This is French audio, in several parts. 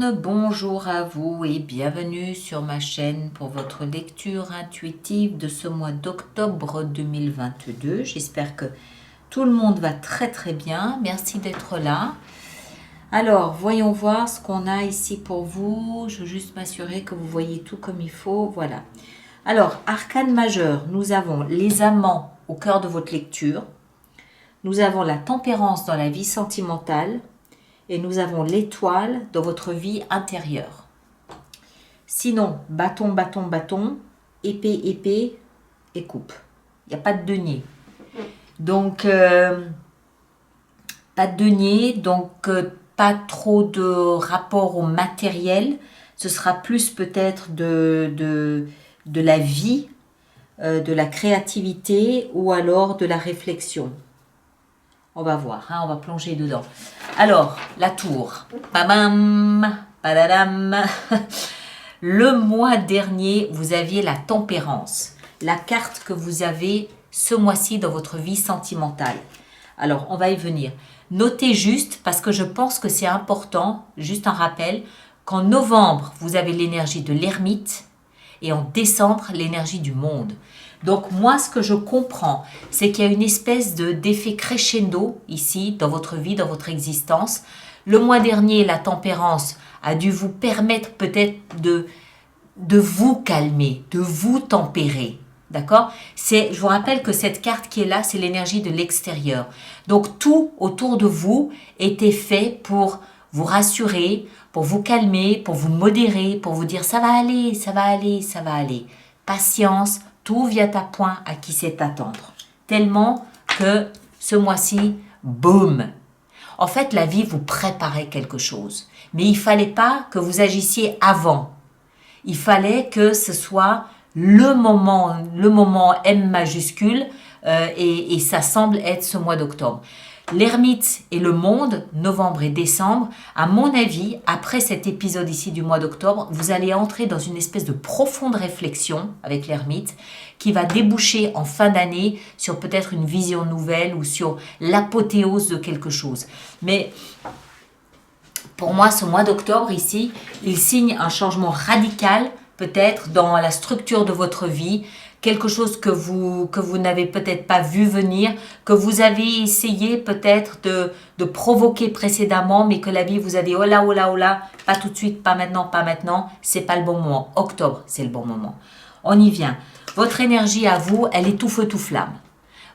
monde, bonjour à vous et bienvenue sur ma chaîne pour votre lecture intuitive de ce mois d'octobre 2022. J'espère que tout le monde va très très bien. Merci d'être là. Alors, voyons voir ce qu'on a ici pour vous. Je veux juste m'assurer que vous voyez tout comme il faut. Voilà. Alors, arcane majeur, nous avons les amants au cœur de votre lecture. Nous avons la tempérance dans la vie sentimentale. Et nous avons l'étoile dans votre vie intérieure. Sinon, bâton, bâton, bâton, épée, épée et coupe. Il n'y a pas de denier. Donc, pas de denier, donc pas trop de rapport au matériel. Ce sera plus peut-être de la vie, de la créativité ou alors de la réflexion. On va voir, hein, on va plonger dedans. Alors, la tour. Babam, padadam. Le mois dernier, vous aviez la tempérance. La carte que vous avez ce mois-ci dans votre vie sentimentale. Alors, on va y venir. Notez juste, parce que je pense que c'est important, juste un rappel, qu'en novembre, vous avez l'énergie de l'ermite et en décembre, l'énergie du monde. Donc moi, ce que je comprends, c'est qu'il y a une espèce d'effet crescendo ici, dans votre vie, dans votre existence. Le mois dernier, la tempérance a dû vous permettre peut-être de vous calmer, de vous tempérer. D'accord? Je vous rappelle que cette carte qui est là, c'est l'énergie de l'extérieur. Donc tout autour de vous était fait pour vous rassurer, pour vous calmer, pour vous modérer, pour vous dire ça va aller, ça va aller, ça va aller. Patience, tout vient à point à qui sait attendre. Tellement que ce mois-ci, boum. En fait, la vie vous préparait quelque chose. Mais il ne fallait pas que vous agissiez avant. Il fallait que ce soit le moment M majuscule et ça semble être ce mois d'octobre. L'ermite et le monde, novembre et décembre, à mon avis, après cet épisode ici du mois d'octobre, vous allez entrer dans une espèce de profonde réflexion avec l'ermite qui va déboucher en fin d'année sur peut-être une vision nouvelle ou sur l'apothéose de quelque chose. Mais pour moi, ce mois d'octobre ici, il signe un changement radical peut-être dans la structure de votre vie, quelque chose que vous n'avez peut-être pas vu venir, que vous avez essayé peut-être de provoquer précédemment, mais que la vie vous a dit oh là, oh là, oh là, pas tout de suite, pas maintenant, c'est pas le bon moment. Octobre, c'est le bon moment. On y vient. Votre énergie à vous, elle est tout feu, tout flamme.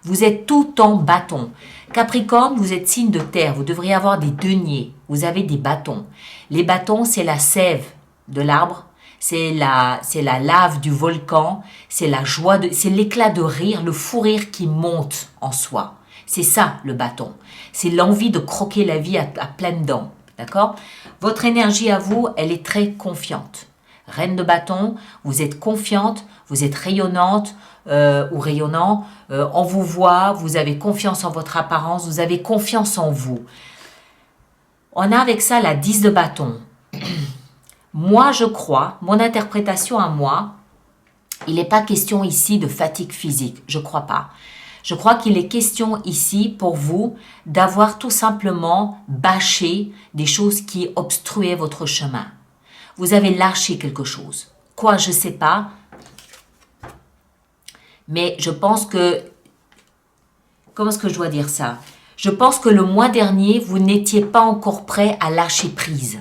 Vous êtes tout en bâton. Capricorne, vous êtes signe de terre, vous devriez avoir des deniers, vous avez des bâtons. Les bâtons, c'est la sève de l'arbre, c'est la lave du volcan, c'est la joie, c'est l'éclat de rire, le fou rire qui monte en soi. C'est ça le bâton. C'est l'envie de croquer la vie à pleines dents. D'accord? Votre énergie à vous, elle est très confiante. Reine de bâton, vous êtes confiante, vous êtes rayonnante ou rayonnant. On vous voit, vous avez confiance en votre apparence, vous avez confiance en vous. On a avec ça la 10 de bâton. Moi, je crois, mon interprétation à moi, il n'est pas question ici de fatigue physique, je ne crois pas. Je crois qu'il est question ici pour vous d'avoir tout simplement bâché des choses qui obstruaient votre chemin. Vous avez lâché quelque chose. Quoi, je ne sais pas. Mais je pense que... Comment est-ce que je dois dire ça? Je pense que le mois dernier, vous n'étiez pas encore prêt à lâcher prise.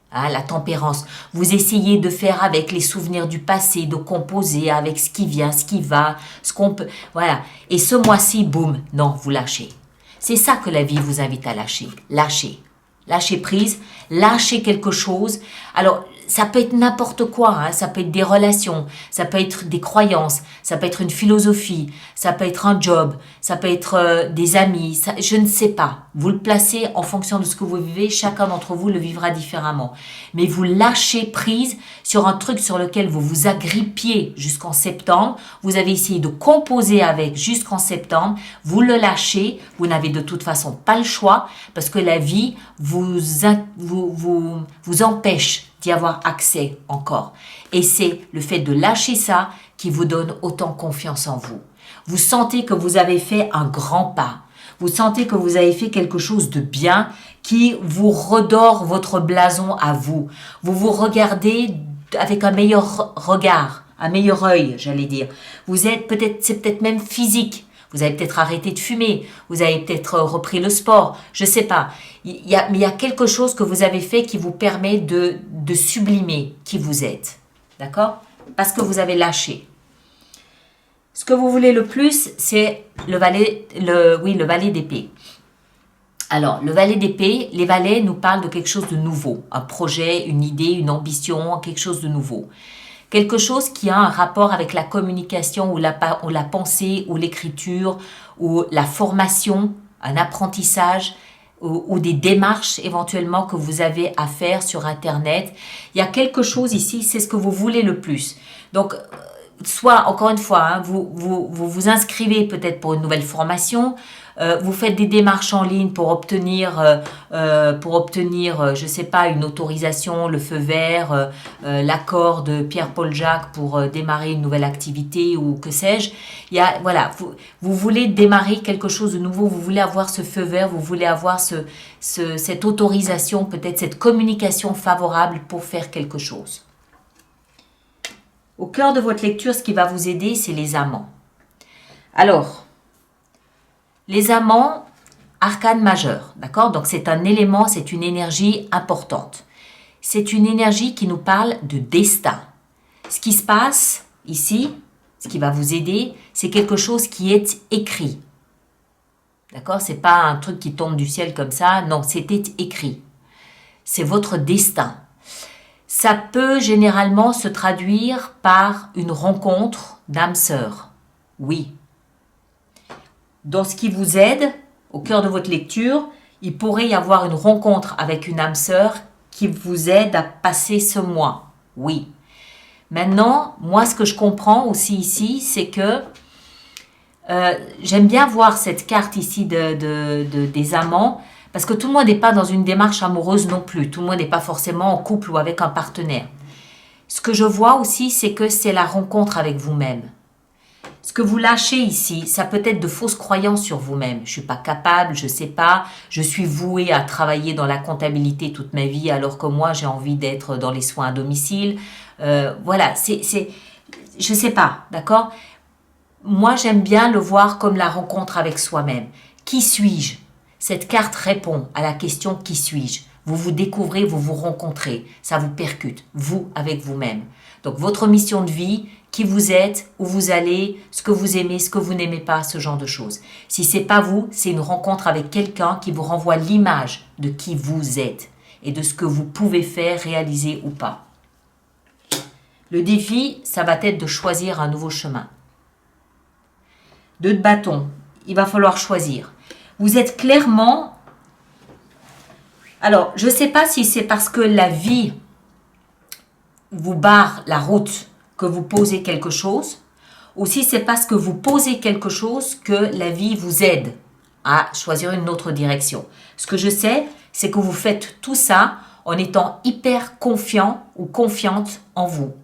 Hein, la tempérance. Vous essayez de faire avec les souvenirs du passé, de composer avec ce qui vient, ce qui va, ce qu'on peut... Voilà. Et ce mois-ci, boum, non, vous lâchez. C'est ça que la vie vous invite à lâcher. Lâcher. Lâcher prise, lâcher quelque chose. Alors, ça peut être n'importe quoi, hein. Ça peut être des relations, ça peut être des croyances, ça peut être une philosophie, ça peut être un job, ça peut être des amis, je ne sais pas. Vous le placez en fonction de ce que vous vivez, chacun d'entre vous le vivra différemment. Mais vous lâchez prise sur un truc sur lequel vous vous agrippiez jusqu'en septembre, vous avez essayé de composer avec jusqu'en septembre, vous le lâchez, vous n'avez de toute façon pas le choix parce que la vie vous empêche d'y avoir accès encore. Et c'est le fait de lâcher ça qui vous donne autant confiance en vous. Vous sentez que vous avez fait un grand pas. Vous sentez que vous avez fait quelque chose de bien qui vous redore votre blason à vous. Vous vous regardez avec un meilleur regard, un meilleur œil, j'allais dire. Vous êtes peut-être, c'est peut-être même physique. Vous avez peut-être arrêté de fumer, vous avez peut-être repris le sport, je sais pas. Mais il y a quelque chose que vous avez fait qui vous permet de sublimer qui vous êtes. D'accord? Parce que vous avez lâché. Ce que vous voulez le plus, c'est le valet d'épée. Alors, le valet d'épée, les valets nous parlent de quelque chose de nouveau. Un projet, une idée, une ambition, quelque chose de nouveau. Quelque chose qui a un rapport avec la communication ou la pensée ou l'écriture ou la formation, un apprentissage ou des démarches éventuellement que vous avez à faire sur Internet. Il y a quelque chose ici, c'est ce que vous voulez le plus. Donc, soit, encore une fois, hein, vous inscrivez peut-être pour une nouvelle formation, vous faites des démarches en ligne pour obtenir, je sais pas, une autorisation, le feu vert, l'accord de Pierre-Paul Jacques pour démarrer une nouvelle activité ou que sais-je. Voilà, vous voulez démarrer quelque chose de nouveau, vous voulez avoir ce feu vert, vous voulez avoir cette autorisation, peut-être cette communication favorable pour faire quelque chose. Au cœur de votre lecture, ce qui va vous aider, c'est les amants. Alors, les amants, arcane majeur, d'accord? Donc c'est un élément, c'est une énergie importante. C'est une énergie qui nous parle de destin. Ce qui se passe ici, ce qui va vous aider, c'est quelque chose qui est écrit. D'accord? C'est pas un truc qui tombe du ciel comme ça, non, c'était écrit. C'est votre destin. Ça peut généralement se traduire par une rencontre d'âme sœur. Oui. Dans ce qui vous aide, au cœur de votre lecture, il pourrait y avoir une rencontre avec une âme sœur qui vous aide à passer ce mois. Oui. Maintenant, moi, ce que je comprends aussi ici, c'est que j'aime bien voir cette carte ici des amants, parce que tout le monde n'est pas dans une démarche amoureuse non plus. Tout le monde n'est pas forcément en couple ou avec un partenaire. Ce que je vois aussi, c'est que c'est la rencontre avec vous-même. Ce que vous lâchez ici, ça peut être de fausses croyances sur vous-même. Je suis pas capable, je sais pas, je suis vouée à travailler dans la comptabilité toute ma vie alors que moi j'ai envie d'être dans les soins à domicile. Voilà, je sais pas, d'accord? Moi j'aime bien le voir comme la rencontre avec soi-même. Qui suis-je? Cette carte répond à la question qui suis-je? Vous vous découvrez, vous vous rencontrez, ça vous percute, vous avec vous-même. Donc votre mission de vie, qui vous êtes, où vous allez, ce que vous aimez, ce que vous n'aimez pas, ce genre de choses. Si c'est pas vous, c'est une rencontre avec quelqu'un qui vous renvoie l'image de qui vous êtes et de ce que vous pouvez faire, réaliser ou pas. Le défi, ça va être de choisir un nouveau chemin. 2 de bâton, il va falloir choisir. Vous êtes clairement... Alors, je ne sais pas si c'est parce que la vie vous barre la route que vous posez quelque chose, ou si c'est parce que vous posez quelque chose que la vie vous aide à choisir une autre direction. Ce que je sais, c'est que vous faites tout ça en étant hyper confiant ou confiante en vous.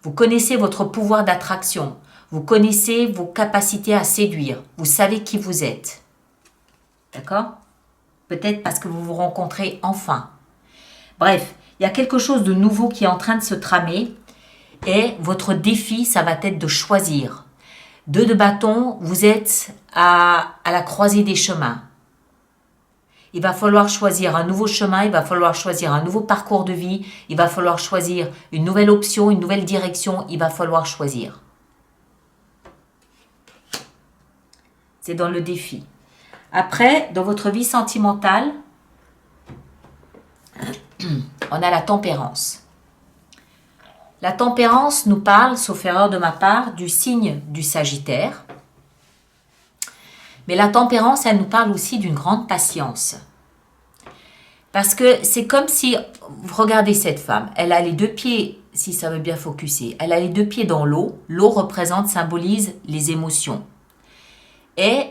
Vous connaissez votre pouvoir d'attraction, vous connaissez vos capacités à séduire, vous savez qui vous êtes. D'accord? Peut-être parce que vous vous rencontrez enfin. Bref, il y a quelque chose de nouveau qui est en train de se tramer et votre défi, ça va être de choisir. 2 de bâton, vous êtes à la croisée des chemins. Il va falloir choisir un nouveau chemin, il va falloir choisir un nouveau parcours de vie, il va falloir choisir une nouvelle option, une nouvelle direction, il va falloir choisir. C'est dans le défi. Après, dans votre vie sentimentale, on a la tempérance. La tempérance nous parle, sauf erreur de ma part, du signe du Sagittaire. Mais la tempérance, elle nous parle aussi d'une grande patience. Parce que c'est comme si, regardez cette femme, elle a les 2 pieds, si ça veut bien focuser, elle a les 2 pieds dans l'eau. L'eau représente, symbolise les émotions. Et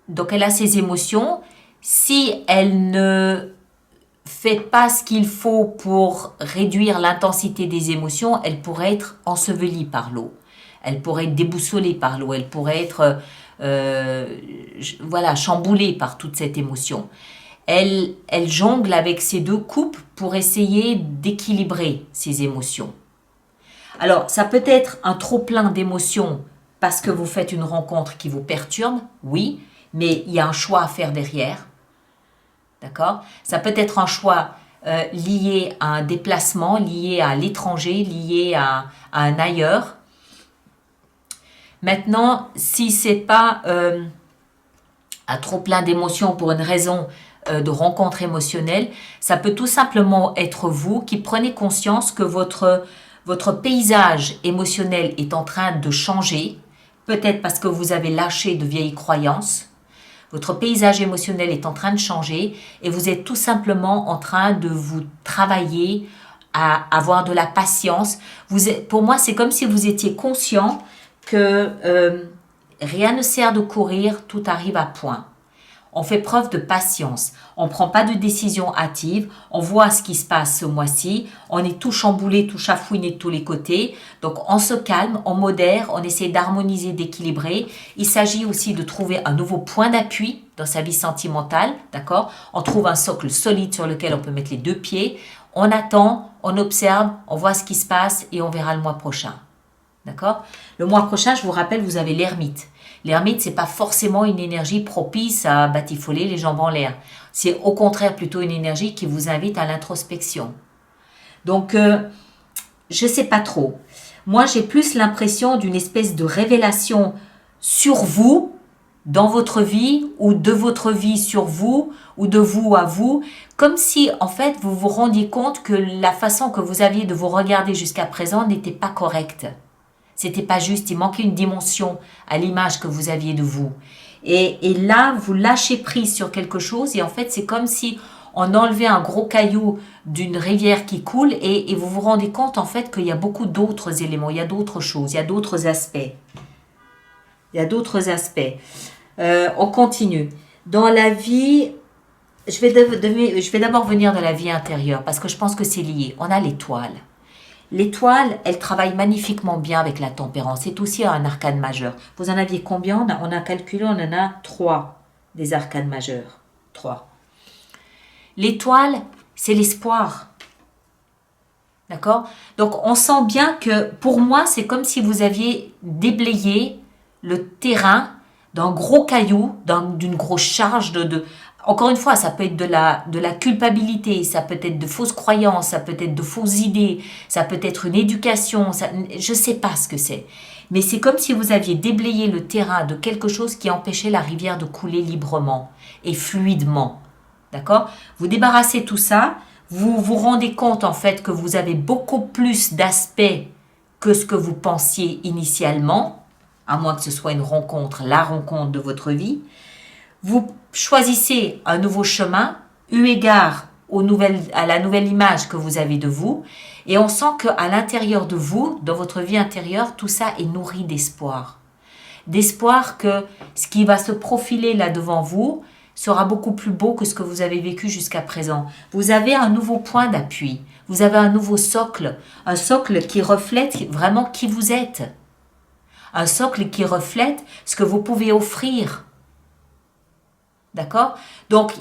donc elle a ses émotions. Si elle ne fait pas ce qu'il faut pour réduire l'intensité des émotions, elle pourrait être ensevelie par l'eau. Elle pourrait être déboussolée par l'eau. Elle pourrait être voilà, chamboulée par toute cette émotion. Elle jongle avec ces deux coupes pour essayer d'équilibrer ses émotions. Alors, ça peut être un trop-plein d'émotions parce que vous faites une rencontre qui vous perturbe, oui, mais il y a un choix à faire derrière. D'accord? Ça peut être un choix lié à un déplacement, lié à l'étranger, lié à un ailleurs. Maintenant, si c'est pas un trop-plein d'émotions pour une raison de rencontre émotionnelle, ça peut tout simplement être vous qui prenez conscience que votre paysage émotionnel est en train de changer, peut-être parce que vous avez lâché de vieilles croyances. Votre paysage émotionnel est en train de changer et vous êtes tout simplement en train de vous travailler à avoir de la patience. Pour moi, c'est comme si vous étiez conscient que rien ne sert de courir, tout arrive à point. On fait preuve de patience. On ne prend pas de décision hâtive. On voit ce qui se passe ce mois-ci. On est tout chamboulé, tout chafouiné de tous les côtés. Donc, on se calme, on modère, on essaie d'harmoniser, d'équilibrer. Il s'agit aussi de trouver un nouveau point d'appui dans sa vie sentimentale. D'accord? On trouve un socle solide sur lequel on peut mettre les deux pieds. On attend, on observe, on voit ce qui se passe et on verra le mois prochain. D'accord? Le mois prochain, je vous rappelle, vous avez l'ermite. L'ermite, c'est pas forcément une énergie propice à batifoler les jambes en l'air. C'est au contraire plutôt une énergie qui vous invite à l'introspection. Donc, je sais pas trop. Moi, j'ai plus l'impression d'une espèce de révélation sur vous, dans votre vie, ou de votre vie sur vous, ou de vous à vous, comme si, en fait, vous vous rendiez compte que la façon que vous aviez de vous regarder jusqu'à présent n'était pas correcte. C'était pas juste, il manquait une dimension à l'image que vous aviez de vous. Et là, vous lâchez prise sur quelque chose et en fait, c'est comme si on enlevait un gros caillou d'une rivière qui coule et vous vous rendez compte en fait qu'il y a beaucoup d'autres éléments, il y a d'autres choses, il y a d'autres aspects. Il y a d'autres aspects. On continue. Dans la vie, je vais d'abord venir de la vie intérieure parce que je pense que c'est lié. On a l'étoile. L'étoile, elle travaille magnifiquement bien avec la tempérance. C'est aussi un arcane majeur. Vous en aviez combien? On a calculé, on en a 3 des arcanes majeurs. 3. L'étoile, c'est l'espoir. D'accord? Donc, on sent bien que, pour moi, c'est comme si vous aviez déblayé le terrain d'un gros caillou, d'une grosse charge Encore une fois, ça peut être de la culpabilité, ça peut être de fausses croyances, ça peut être de fausses idées, ça peut être une éducation, je ne sais pas ce que c'est. Mais c'est comme si vous aviez déblayé le terrain de quelque chose qui empêchait la rivière de couler librement et fluidement. D'accord? Vous débarrassez tout ça, vous vous rendez compte en fait que vous avez beaucoup plus d'aspects que ce que vous pensiez initialement, à moins que ce soit la rencontre de votre vie. Vous choisissez un nouveau chemin, eu égard à la nouvelle image que vous avez de vous, et on sent qu'à l'intérieur de vous, dans votre vie intérieure, tout ça est nourri d'espoir. D'espoir que ce qui va se profiler là devant vous sera beaucoup plus beau que ce que vous avez vécu jusqu'à présent. Vous avez un nouveau point d'appui, vous avez un nouveau socle, un socle qui reflète vraiment qui vous êtes, un socle qui reflète ce que vous pouvez offrir. D'accord? Donc,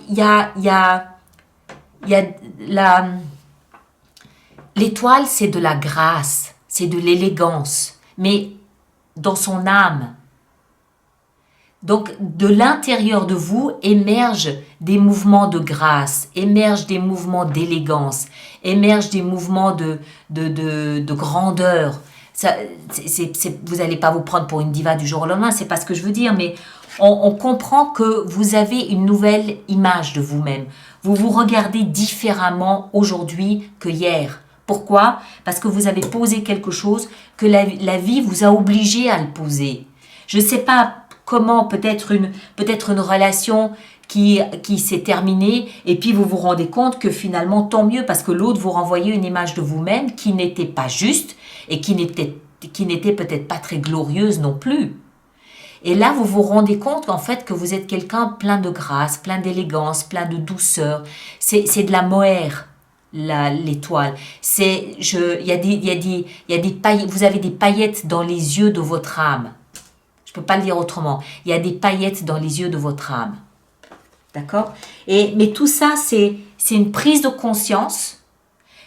l'étoile, c'est de la grâce, c'est de l'élégance, mais dans son âme. Donc, de l'intérieur de vous émergent des mouvements de grâce, émergent des mouvements d'élégance, émergent des mouvements de grandeur. Vous n'allez pas vous prendre pour une diva du jour au lendemain, c'est pas ce que je veux dire, mais on comprend que vous avez une nouvelle image de vous-même. Vous vous regardez différemment aujourd'hui que hier. Pourquoi? Parce que vous avez posé quelque chose que la vie vous a obligé à le poser. Je ne sais pas comment, peut-être une relation qui s'est terminée et puis vous vous rendez compte que finalement tant mieux parce que l'autre vous renvoyait une image de vous-même qui n'était pas juste et qui n'était peut-être pas très glorieuse non plus. Et là, vous vous rendez compte en fait que vous êtes quelqu'un plein de grâce, plein d'élégance, plein de douceur. C'est de la mohair, l'étoile. Vous avez des paillettes dans les yeux de votre âme. Je ne peux pas le dire autrement. Il y a des paillettes dans les yeux de votre âme. D'accord? Mais tout ça, c'est une prise de conscience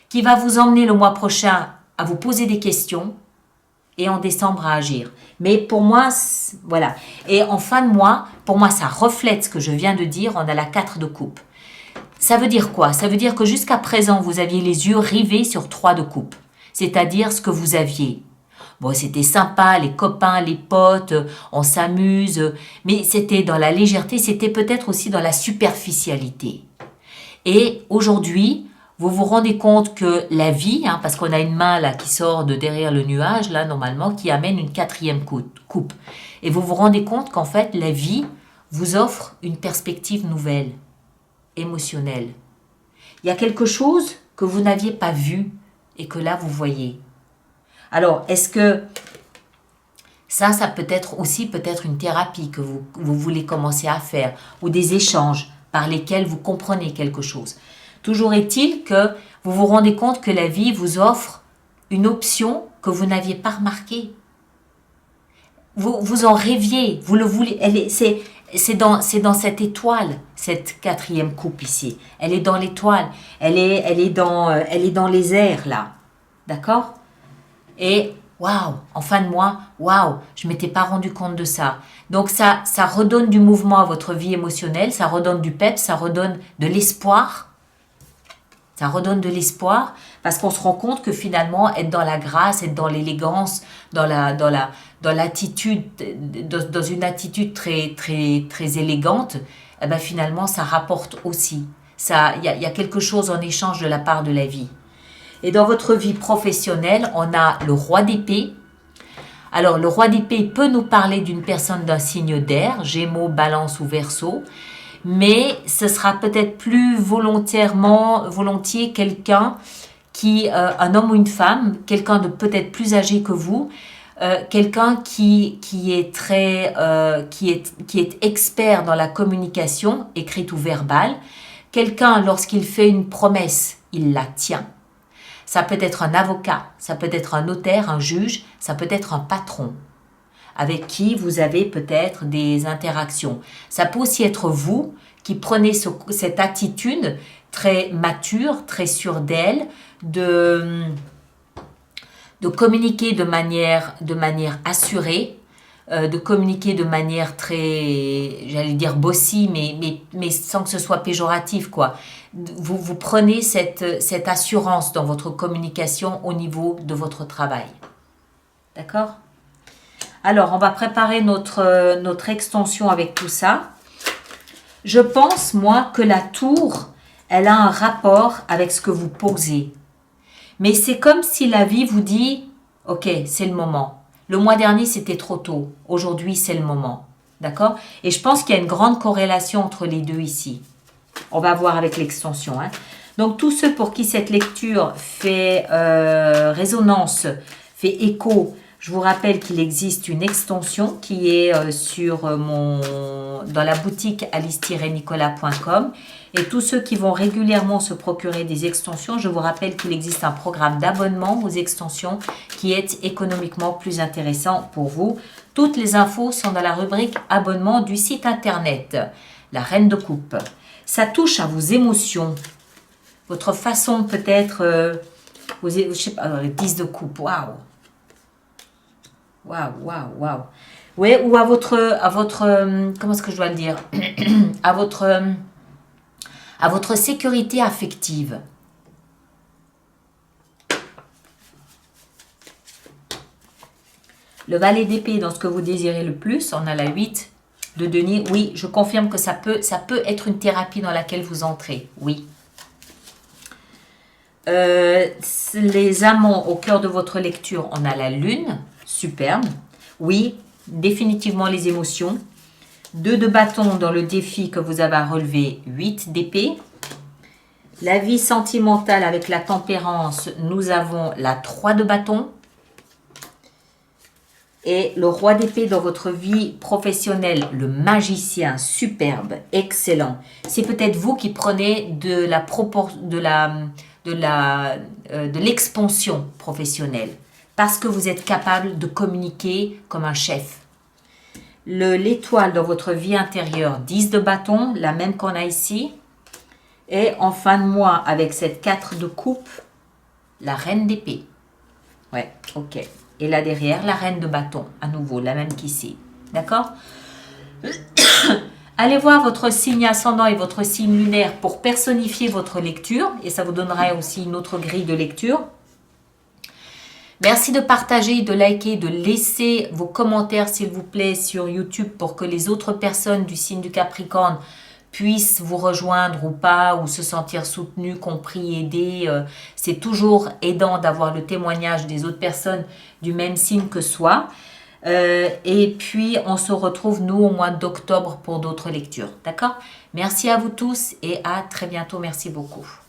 qui va vous emmener le mois prochain à vous poser des questions et en décembre à agir. Mais pour moi, voilà. Et en fin de mois, pour moi, ça reflète ce que je viens de dire. On a la 4 de coupe. Ça veut dire quoi? Ça veut dire que jusqu'à présent, vous aviez les yeux rivés sur 3 de coupe. C'est-à-dire ce que vous aviez. Bon, c'était sympa, les copains, les potes, on s'amuse, mais c'était dans la légèreté, c'était peut-être aussi dans la superficialité. Et aujourd'hui, vous vous rendez compte que la vie, parce qu'on a une main là qui sort de derrière le nuage, là normalement, qui amène une 4e coupe. Et vous vous rendez compte qu'en fait, la vie vous offre une perspective nouvelle, émotionnelle. Il y a quelque chose que vous n'aviez pas vu et que là, vous voyez. Alors, est-ce que ça peut être aussi peut-être une thérapie que vous voulez commencer à faire ou des échanges par lesquels vous comprenez quelque chose. Toujours est-il que vous vous rendez compte que la vie vous offre une option que vous n'aviez pas remarquée. Vous en rêviez, vous le voulez. C'est dans cette étoile, cette 4e coupe ici. Elle est dans l'étoile, elle est dans les airs là. D'accord? Et waouh, en fin de mois, waouh, je ne m'étais pas rendu compte de ça. Donc ça redonne du mouvement à votre vie émotionnelle, ça redonne du peps, ça redonne de l'espoir. Ça redonne de l'espoir parce qu'on se rend compte que finalement, être dans la grâce, être dans l'élégance, dans l'attitude, dans une attitude très, très, très élégante, eh ben finalement, ça rapporte aussi. Il y a quelque chose en échange de la part de la vie. Et dans votre vie professionnelle, on a le roi d'épée. Alors, le roi d'épée peut nous parler d'une personne d'un signe d'air, Gémeaux, Balance ou Verseau, mais ce sera peut-être plus volontiers quelqu'un un homme ou une femme, quelqu'un de peut-être plus âgé que vous, quelqu'un qui est expert dans la communication, écrite ou verbale, quelqu'un lorsqu'il fait une promesse, il la tient. Ça peut être un avocat, ça peut être un notaire, un juge, ça peut être un patron avec qui vous avez peut-être des interactions. Ça peut aussi être vous qui prenez cette attitude très mature, très sûre d'elle, de communiquer de manière assurée, de communiquer de manière très, j'allais dire bossy, mais sans que ce soit péjoratif, quoi. Vous prenez cette assurance dans votre communication au niveau de votre travail. D'accord ? Alors, on va préparer notre extension avec tout ça. Je pense, moi, que la tour, elle a un rapport avec ce que vous posez. Mais c'est comme si la vie vous dit, ok, c'est le moment. Le mois dernier, c'était trop tôt. Aujourd'hui, c'est le moment. D'accord? Et je pense qu'il y a une grande corrélation entre les deux ici. On va voir avec l'extension. Donc, tous ceux pour qui cette lecture fait résonance, fait écho, je vous rappelle qu'il existe une extension qui est dans la boutique alice-nicolas.com. Et tous ceux qui vont régulièrement se procurer des extensions, je vous rappelle qu'il existe un programme d'abonnement aux extensions qui est économiquement plus intéressant pour vous. Toutes les infos sont dans la rubrique abonnement du site internet, la Reine de Coupe. Ça touche à vos émotions, votre façon peut-être, je sais pas, 10 de coupe, waouh. Waouh. Oui, ou à votre comment est-ce que je dois le dire à votre sécurité affective. Le valet d'épée dans ce que vous désirez le plus, on a la 8 de denier. Oui, je confirme que ça peut être une thérapie dans laquelle vous entrez. Oui. Les amants au cœur de votre lecture, on a la lune. Superbe. Oui, définitivement les émotions. 2 de bâton dans le défi que vous avez à relever, 8 d'épée. La vie sentimentale avec la tempérance, nous avons la 3 de bâton. Et le roi d'épée dans votre vie professionnelle, le magicien, superbe, excellent. C'est peut-être vous qui prenez de l'expansion professionnelle. Parce que vous êtes capable de communiquer comme un chef. l'étoile dans votre vie intérieure, 10 de bâton, la même qu'on a ici. Et en fin de mois, avec cette 4 de coupe, la reine d'épée. Ouais, ok. Et là derrière, la reine de bâton, à nouveau, la même qu'ici. D'accord? Allez voir votre signe ascendant et votre signe lunaire pour personnifier votre lecture. Et ça vous donnera aussi une autre grille de lecture. Merci de partager, de liker, de laisser vos commentaires s'il vous plaît sur YouTube pour que les autres personnes du signe du Capricorne puissent vous rejoindre ou pas, ou se sentir soutenus, compris, aidés. C'est toujours aidant d'avoir le témoignage des autres personnes du même signe que soi. Et puis, on se retrouve, nous, au mois d'octobre pour d'autres lectures. D'accord? Merci à vous tous et à très bientôt. Merci beaucoup.